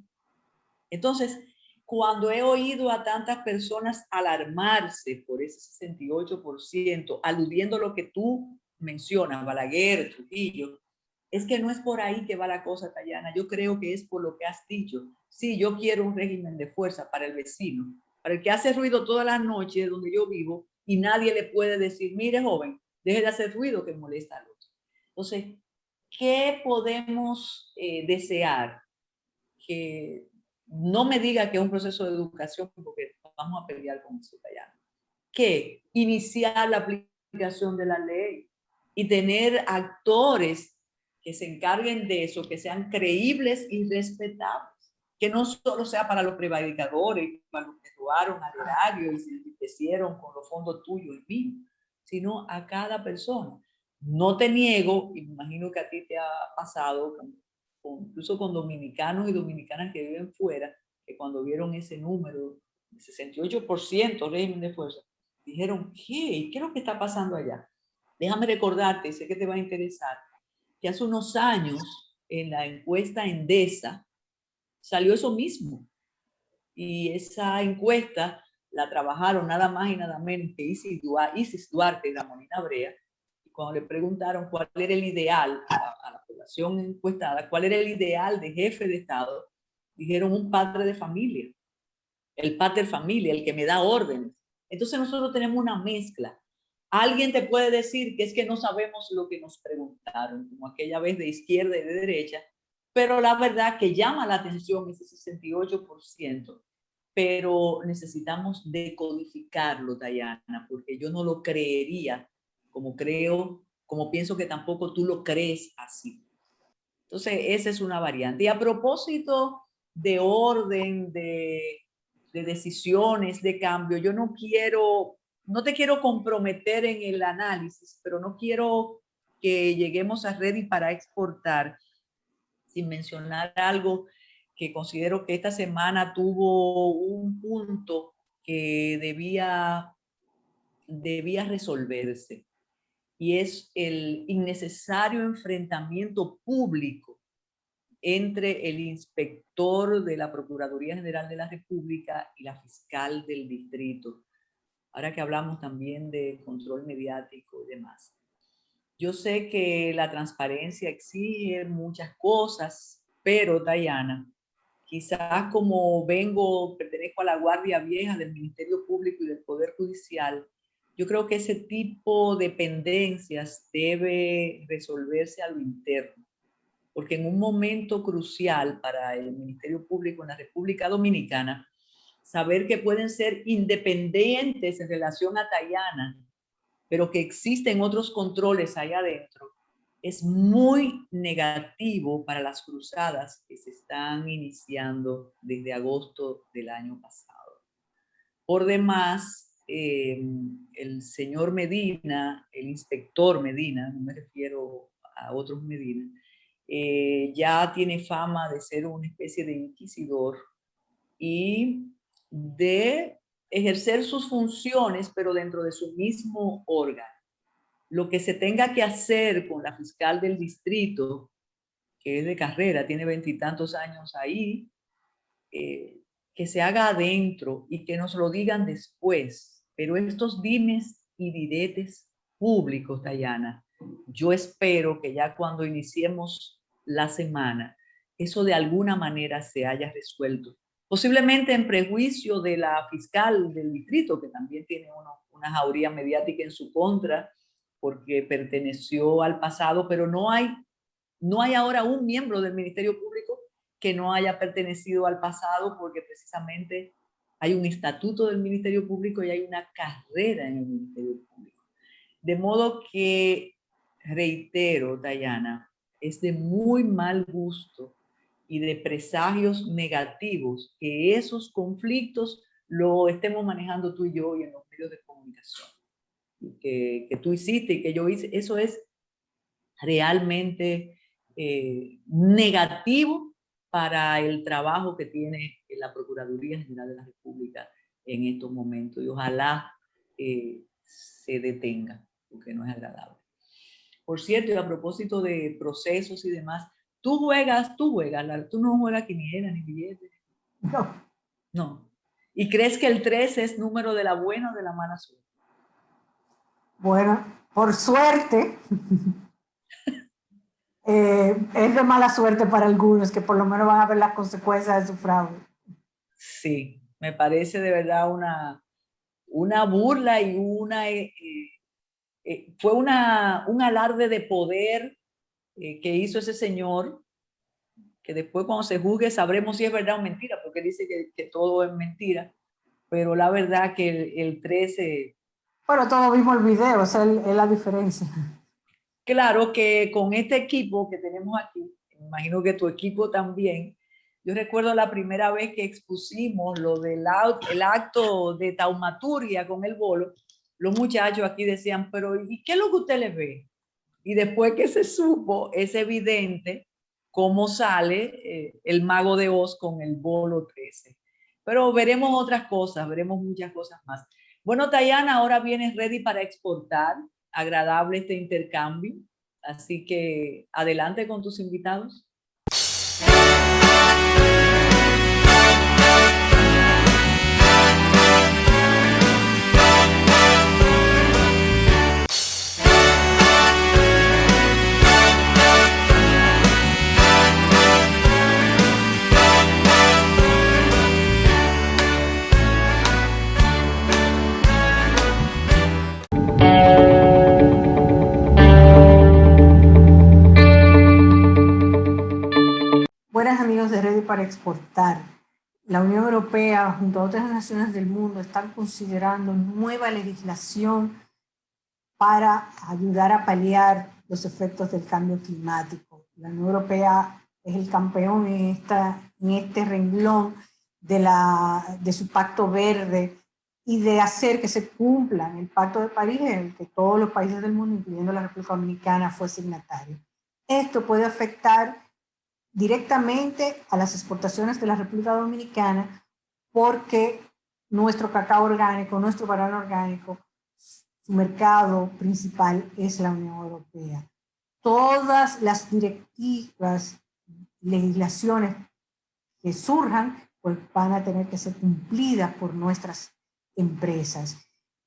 [SPEAKER 1] Entonces, cuando he oído a tantas personas alarmarse por ese 68%, aludiendo a lo que tú mencionas, Balaguer, Trujillo, es que no es por ahí que va la cosa, Tayana. Yo creo que es por lo que has dicho. Sí, yo quiero un régimen de fuerza para el vecino, para el que hace ruido todas las noches donde yo vivo y nadie le puede decir, mire joven, deje de hacer ruido que molesta al otro. Entonces, ¿qué podemos desear? Que no me diga que es un proceso de educación porque vamos a pelear con eso, Tayana. Que iniciar la aplicación de la ley y tener actores que se encarguen de eso, que sean creíbles y respetables, que no solo sea para los prevaricadores, para los que robaron al erario y se enriquecieron con los fondos tuyos y míos, sino a cada persona. No te niego, y me imagino que a ti te ha pasado, incluso con dominicanos y dominicanas que viven fuera, que cuando vieron ese número, 68% régimen de fuerza, dijeron, ¿qué? ¿Qué es lo que está pasando allá? Déjame recordarte, sé que te va a interesar, que hace unos años en la encuesta Endesa salió eso mismo. Y esa encuesta la trabajaron nada más y nada menos que Isis Duarte y la Molina Brea. Y cuando le preguntaron cuál era el ideal a la población encuestada, cuál era el ideal de jefe de Estado, Dijeron un padre de familia, el pater familia, el que me da órdenes. Entonces nosotros tenemos una mezcla. Alguien te puede decir que es que no sabemos lo que nos preguntaron, como aquella vez de izquierda y de derecha, pero la verdad que llama la atención ese 68%, pero necesitamos decodificarlo, Dayana, porque yo no lo creería como creo, como pienso que tampoco tú lo crees así. Entonces, esa es una variante. Y a propósito de orden, de decisiones, de cambio, yo no te quiero comprometer en el análisis, pero no quiero que lleguemos a Ready para exportar sin mencionar algo que considero que esta semana tuvo un punto que debía resolverse, y es el innecesario enfrentamiento público entre el inspector de la Procuraduría General de la República y la fiscal del distrito. Ahora que hablamos también de control mediático y demás. Yo sé que la transparencia exige muchas cosas, pero Dayana, quizás como pertenezco a la guardia vieja del Ministerio Público y del Poder Judicial, yo creo que ese tipo de pendencias debe resolverse a lo interno, porque en un momento crucial para el Ministerio Público en la República Dominicana, saber que pueden ser independientes en relación a Dayana, pero que existen otros controles allá adentro, es muy negativo para las cruzadas que se están iniciando desde agosto del año pasado. Por demás, el señor Medina, el inspector Medina, no me refiero a otros Medina, ya tiene fama de ser una especie de inquisidor y de ejercer sus funciones, pero dentro de su mismo órgano. Lo que se tenga que hacer con la fiscal del distrito, que es de carrera, tiene 20 y tantos años ahí, que se haga adentro y que nos lo digan después. Pero estos dimes y diretes públicos, Dayana, yo espero que ya cuando iniciemos la semana, eso de alguna manera se haya resuelto. Posiblemente en prejuicio de la fiscal del distrito, que también tiene una jauría mediática en su contra, porque perteneció al pasado, pero no hay ahora un miembro del Ministerio Público que no haya pertenecido al pasado, porque precisamente hay un estatuto del Ministerio Público y hay una carrera en el Ministerio Público. De modo que, reitero, Dayana, es de muy mal gusto y de presagios negativos que esos conflictos lo estemos manejando tú y yo y en los medios de comunicación. Que tú hiciste y que yo hice, eso es realmente negativo para el trabajo que tiene la Procuraduría General de la República en estos momentos, y ojalá se detenga, porque no es agradable. Por cierto, y a propósito de procesos y demás, tú no juegas quiniela ni billetes.
[SPEAKER 2] No.
[SPEAKER 1] No. ¿Y crees que el 13 es número de la buena o de la mala suerte?
[SPEAKER 2] Bueno, por suerte, es de mala suerte para algunos que por lo menos van a ver las consecuencias de su fraude.
[SPEAKER 1] Sí, me parece de verdad una burla y fue un alarde de poder que hizo ese señor, que después cuando se juzgue sabremos si es verdad o mentira, porque dice que todo es mentira, pero la verdad que el 13...
[SPEAKER 2] Bueno, todos vimos el video, esa es la diferencia.
[SPEAKER 1] Claro que con este equipo que tenemos aquí, me imagino que tu equipo también, yo recuerdo la primera vez que expusimos lo del el acto de taumaturgia con el bolo, los muchachos aquí decían, pero ¿y qué es lo que usted le ve? Y después que se supo, es evidente cómo sale el mago de Oz con el bolo 13. Pero veremos otras cosas, veremos muchas cosas más. Bueno, Dayana, ahora vienes ready para exportar. Agradable este intercambio. Así que adelante con tus invitados.
[SPEAKER 2] ready para exportar. La Unión Europea, junto a otras naciones del mundo, están considerando nueva legislación para ayudar a paliar los efectos del cambio climático. La Unión Europea es el campeón en este renglón de su pacto verde y de hacer que se cumpla el Pacto de París, en el que todos los países del mundo, incluyendo la República Dominicana, fue signatario. Esto puede afectar directamente a las exportaciones de la República Dominicana porque nuestro cacao orgánico, nuestro banano orgánico, su mercado principal es la Unión Europea. Todas las directivas, legislaciones que surjan, pues van a tener que ser cumplidas por nuestras empresas.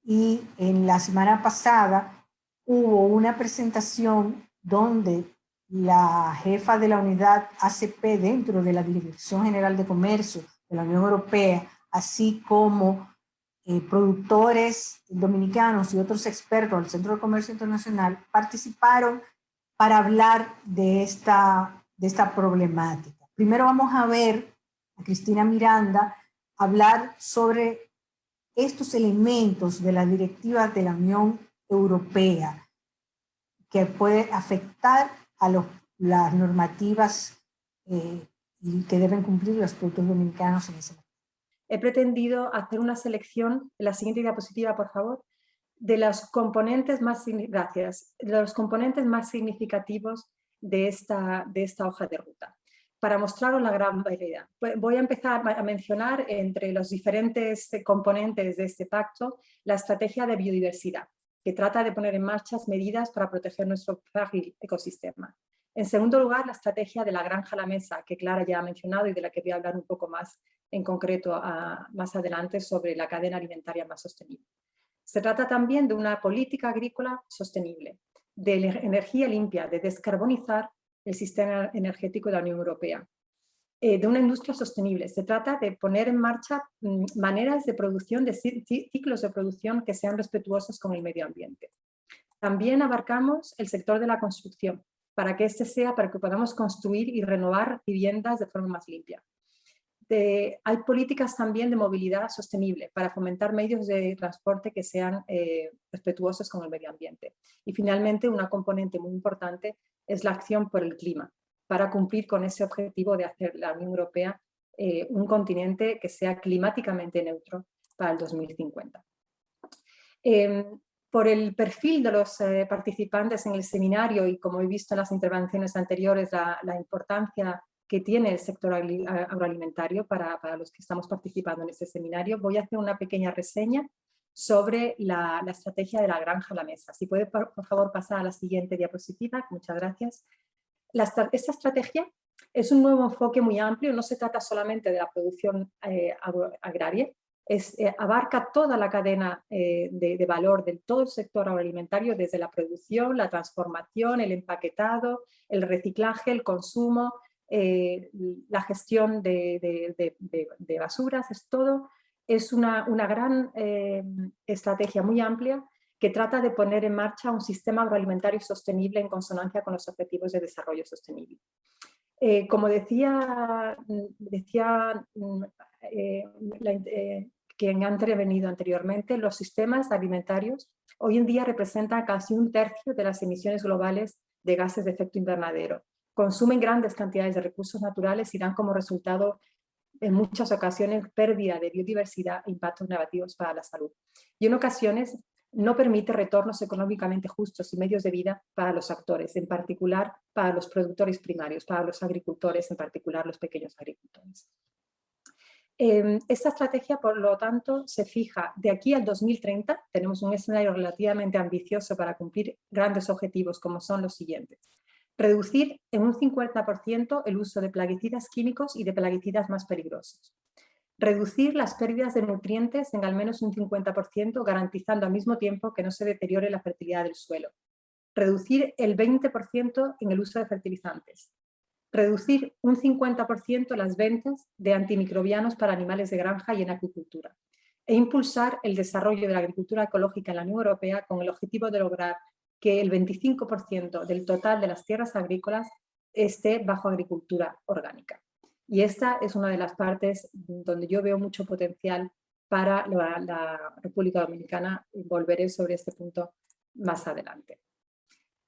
[SPEAKER 2] Y en la semana pasada hubo una presentación donde la jefa de la unidad ACP dentro de la Dirección General de Comercio de la Unión Europea, así como productores dominicanos y otros expertos del Centro de Comercio Internacional participaron para hablar de esta problemática. Primero vamos a ver a Cristina Miranda hablar sobre estos elementos de la directiva de la Unión Europea que puede afectar a las normativas y que deben cumplir los productos dominicanos en ese momento.
[SPEAKER 3] He pretendido hacer una selección, en la siguiente diapositiva, por favor, de los componentes más, los componentes más significativos de esta hoja de ruta, para mostraros la gran variedad. Voy a empezar a mencionar entre los diferentes componentes de este pacto la estrategia de biodiversidad, que trata de poner en marcha medidas para proteger nuestro frágil ecosistema. En segundo lugar, la estrategia de la granja a la mesa, que Clara ya ha mencionado y de la que voy a hablar un poco más en concreto más adelante sobre la cadena alimentaria más sostenible. Se trata también de una política agrícola sostenible, de energía limpia, de descarbonizar el sistema energético de la Unión Europea, de una industria sostenible. Se trata de poner en marcha maneras de producción, de ciclos de producción que sean respetuosos con el medio ambiente. También abarcamos el sector de la construcción, para que podamos construir y renovar viviendas de forma más limpia. Hay políticas también de movilidad sostenible para fomentar medios de transporte que sean respetuosos con el medio ambiente. Y finalmente, una componente muy importante es la acción por el clima, para cumplir con ese objetivo de hacer la Unión Europea un continente que sea climáticamente neutro para el 2050. Por el perfil de los participantes en el seminario y como he visto en las intervenciones anteriores, la importancia que tiene el sector agroalimentario para los que estamos participando en este seminario, voy a hacer una pequeña reseña sobre la estrategia de la granja a la mesa. Si puede, por favor, pasar a la siguiente diapositiva. Muchas gracias. Esta estrategia es un nuevo enfoque muy amplio, no se trata solamente de la producción agraria, abarca toda la cadena de valor de todo el sector agroalimentario, desde la producción, la transformación, el empaquetado, el reciclaje, el consumo, la gestión de basuras, es una gran estrategia muy amplia que trata de poner en marcha un sistema agroalimentario sostenible en consonancia con los objetivos de desarrollo sostenible. Como decía quien ha intervenido anteriormente, los sistemas alimentarios hoy en día representan casi un tercio de las emisiones globales de gases de efecto invernadero. Consumen grandes cantidades de recursos naturales y dan como resultado en muchas ocasiones pérdida de biodiversidad e impactos negativos para la salud. Y en ocasiones no permite retornos económicamente justos y medios de vida para los actores, en particular para los productores primarios, para los agricultores, en particular los pequeños agricultores. Esta estrategia, por lo tanto, se fija de aquí al 2030, tenemos un escenario relativamente ambicioso para cumplir grandes objetivos como son los siguientes. Reducir en un 50% el uso de plaguicidas químicos y de plaguicidas más peligrosos. Reducir las pérdidas de nutrientes en al menos un 50%, garantizando al mismo tiempo que no se deteriore la fertilidad del suelo. Reducir el 20% en el uso de fertilizantes. Reducir un 50% las ventas de antimicrobianos para animales de granja y en acuicultura. E impulsar el desarrollo de la agricultura ecológica en la Unión Europea con el objetivo de lograr que el 25% del total de las tierras agrícolas esté bajo agricultura orgánica. Y esta es una de las partes donde yo veo mucho potencial para la República Dominicana, y volveré sobre este punto más adelante.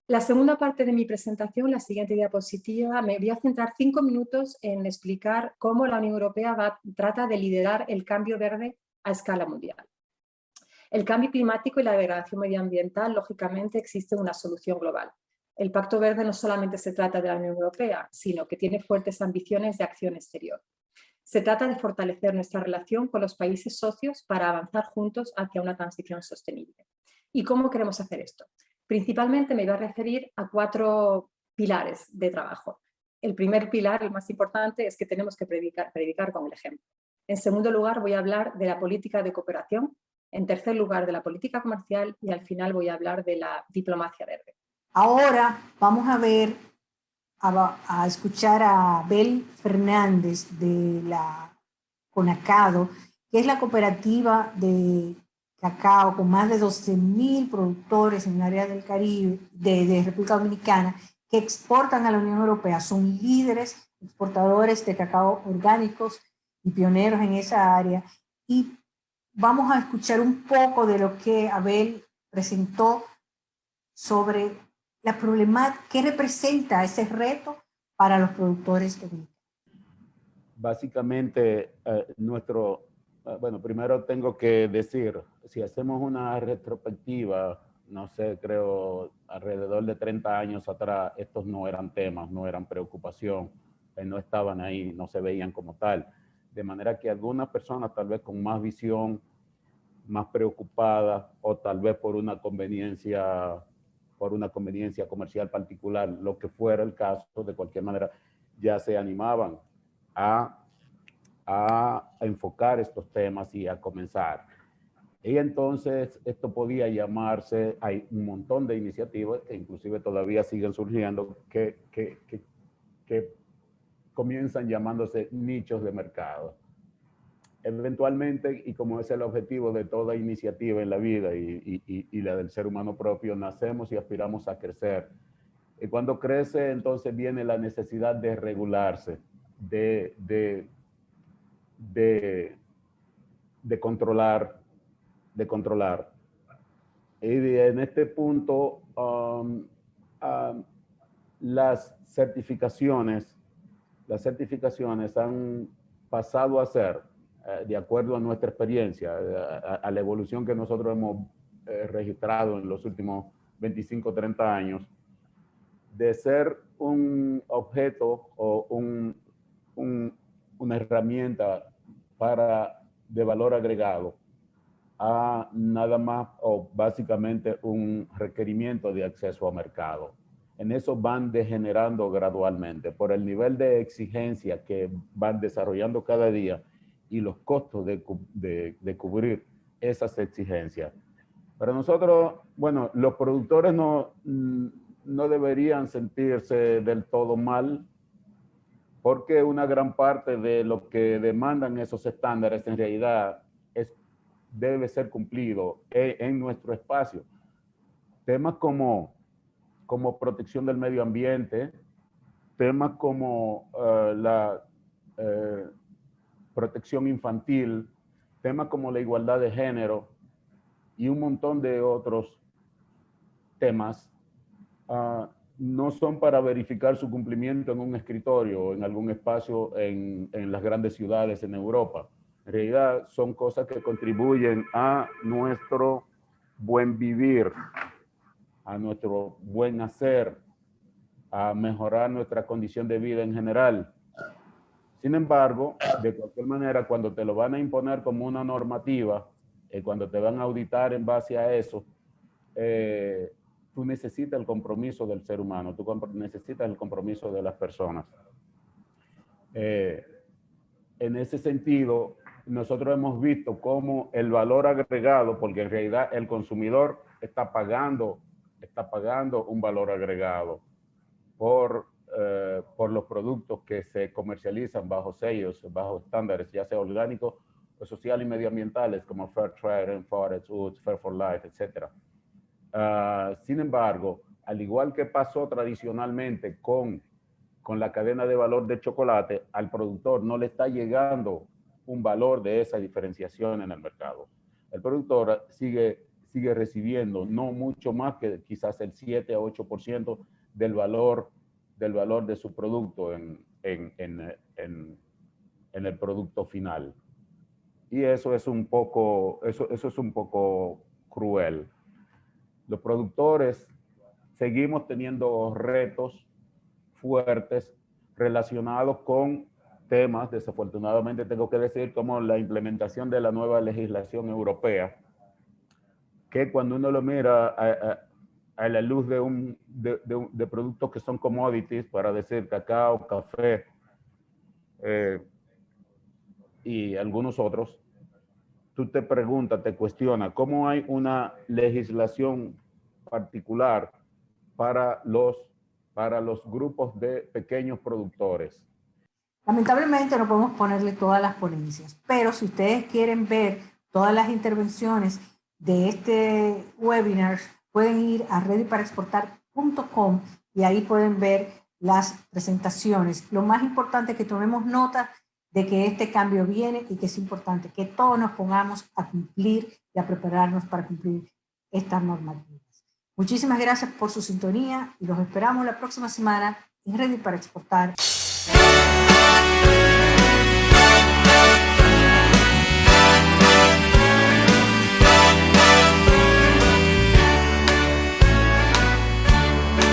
[SPEAKER 3] La segunda parte de mi presentación, la siguiente diapositiva, me voy a centrar 5 minutos en explicar cómo la Unión Europea trata de liderar el cambio verde a escala mundial. El cambio climático y la degradación medioambiental, lógicamente, existe una solución global. El Pacto Verde no solamente se trata de la Unión Europea, sino que tiene fuertes ambiciones de acción exterior. Se trata de fortalecer nuestra relación con los países socios para avanzar juntos hacia una transición sostenible. ¿Y cómo queremos hacer esto? Principalmente me voy a referir a 4 pilares de trabajo. El primer pilar, el más importante, es que tenemos que predicar con el ejemplo. En segundo lugar, voy a hablar de la política de cooperación. En tercer lugar, de la política comercial. Y al final voy a hablar de la diplomacia verde.
[SPEAKER 2] Ahora vamos a ver, a escuchar a Abel Fernández de la Conacado, que es la cooperativa de cacao con más de 12.000 productores en el área del Caribe, de República Dominicana, que exportan a la Unión Europea. Son líderes exportadores de cacao orgánicos y pioneros en esa área. Y vamos a escuchar un poco de lo que Abel presentó sobre la problemática, qué representa ese reto para los productores dominicanos.
[SPEAKER 4] Básicamente, bueno, primero tengo que decir, si hacemos una retrospectiva, no sé, creo alrededor de 30 años atrás, estos no eran temas, no eran preocupación, no estaban ahí, no se veían como tal. De manera que algunas personas tal vez con más visión, más preocupadas, o tal vez por una conveniencia comercial particular, lo que fuera el caso, de cualquier manera, ya se animaban a enfocar estos temas y a comenzar. Y entonces esto podía llamarse, hay un montón de iniciativas que inclusive todavía siguen surgiendo que comienzan llamándose nichos de mercado. Eventualmente, y como es el objetivo de toda iniciativa en la vida y la del ser humano propio, nacemos y aspiramos a crecer. Y cuando crece, entonces viene la necesidad de regularse, de controlar. Y en este punto, las certificaciones han pasado a ser, de acuerdo a nuestra experiencia, a la evolución que nosotros hemos registrado en los últimos 25, 30 años, de ser un objeto o una herramienta de valor agregado a nada más o básicamente un requerimiento de acceso a mercado. En eso van degenerando gradualmente por el nivel de exigencia que van desarrollando cada día y los costos de cubrir esas exigencias. Para nosotros, bueno, los productores no deberían sentirse del todo mal, porque una gran parte de lo que demandan esos estándares en realidad debe ser cumplido en nuestro espacio. Temas como protección del medio ambiente, temas como la protección infantil, temas como la igualdad de género y un montón de otros temas no son para verificar su cumplimiento en un escritorio o en algún espacio en las grandes ciudades en Europa. En realidad son cosas que contribuyen a nuestro buen vivir, a nuestro buen hacer, a mejorar nuestra condición de vida en general. Sin embargo, de cualquier manera, cuando te lo van a imponer como una normativa, cuando te van a auditar en base a eso, tú necesitas el compromiso del ser humano, tú necesitas el compromiso de las personas. En ese sentido, nosotros hemos visto cómo el valor agregado, porque en realidad el consumidor está pagando un valor agregado por los productos que se comercializan bajo sellos, bajo estándares, ya sea orgánicos o sociales y medioambientales, como Fair Trade, Forest Foods, Fair for Life, etc. Sin embargo, al igual que pasó tradicionalmente con con la cadena de valor de chocolate, al productor no le está llegando un valor de esa diferenciación en el mercado. El productor sigue recibiendo no mucho más que quizás el 7 a 8% del valor de su producto en el producto final. Y eso es un poco, eso es un poco cruel. Los productores seguimos teniendo retos fuertes relacionados con temas, desafortunadamente tengo que decir, como la implementación de la nueva legislación europea, que cuando uno lo mira a la luz de productos que son commodities, para decir cacao, café y algunos otros, tú te preguntas, te cuestionas, ¿cómo hay una legislación particular para los grupos de pequeños productores?
[SPEAKER 2] Lamentablemente no podemos ponerle todas las ponencias, pero si ustedes quieren ver todas las intervenciones de este webinar, pueden ir a readyparaexportar.com y ahí pueden ver las presentaciones. Lo más importante es que tomemos nota de que este cambio viene y que es importante que todos nos pongamos a cumplir y a prepararnos para cumplir estas normativas. Muchísimas gracias por su sintonía y los esperamos la próxima semana en Ready para Exportar.